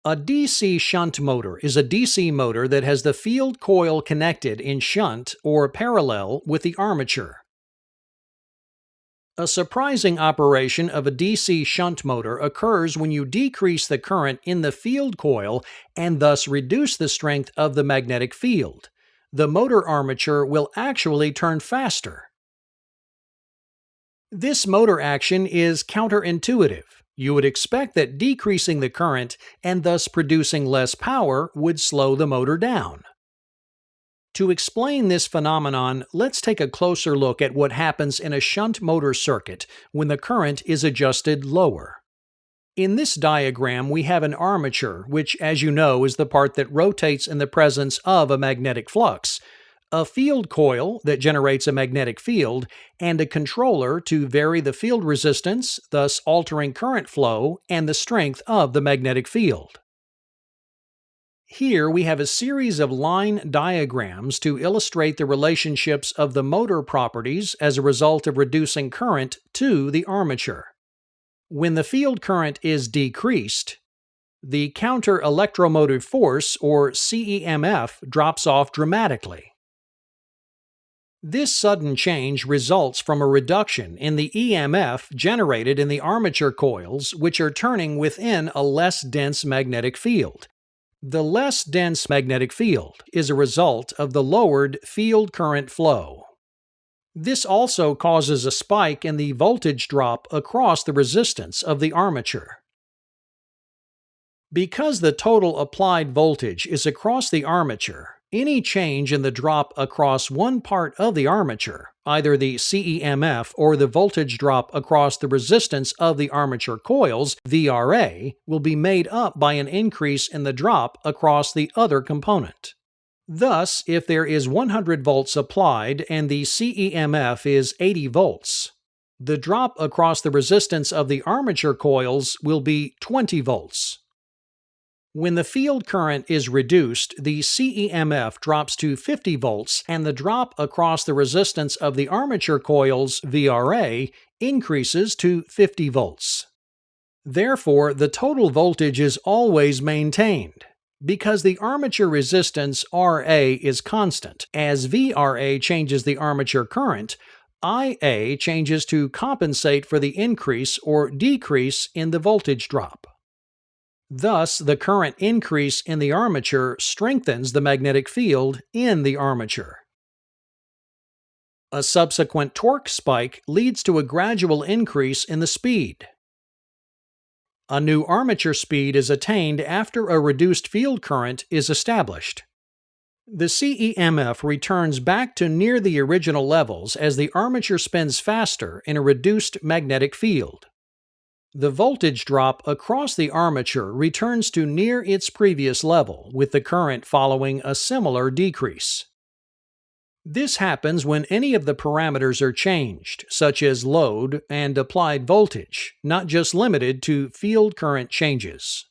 A DC shunt motor is a DC motor that has the field coil connected in shunt or parallel with the armature. A surprising operation of a DC shunt motor occurs when you decrease the current in the field coil and thus reduce the strength of the magnetic field. The motor armature will actually turn faster. This motor action is counterintuitive. You would expect that decreasing the current and thus producing less power would slow the motor down. To explain this phenomenon, let's take a closer look at what happens in a shunt motor circuit when the current is adjusted lower. In this diagram, we have an armature, which, as you know, is the part that rotates in the presence of a magnetic flux, a field coil that generates a magnetic field, and a controller to vary the field resistance, thus altering current flow and the strength of the magnetic field. Here we have a series of line diagrams to illustrate the relationships of the motor properties as a result of reducing current to the armature. When the field current is decreased, the counter-electromotive force, or CEMF, drops off dramatically. This sudden change results from a reduction in the EMF generated in the armature coils, which are turning within a less dense magnetic field. The less dense magnetic field is a result of the lowered field current flow. This also causes a spike in the voltage drop across the resistance of the armature. Because the total applied voltage is across the armature, any change in the drop across one part of the armature, either the CEMF or the voltage drop across the resistance of the armature coils, VRA, will be made up by an increase in the drop across the other component. Thus, if there is 100 volts applied and the CEMF is 80 volts, the drop across the resistance of the armature coils will be 20 volts. When the field current is reduced, the CEMF drops to 50 volts and the drop across the resistance of the armature coils, VRA, increases to 50 volts. Therefore, the total voltage is always maintained. Because the armature resistance RA is constant, as VRA changes the armature current, IA changes to compensate for the increase or decrease in the voltage drop. Thus, the current increase in the armature strengthens the magnetic field in the armature. A subsequent torque spike leads to a gradual increase in the speed. A new armature speed is attained after a reduced field current is established. The CEMF returns back to near the original levels as the armature spins faster in a reduced magnetic field. The voltage drop across the armature returns to near its previous level, with the current following a similar decrease. This happens when any of the parameters are changed, such as load and applied voltage, not just limited to field current changes.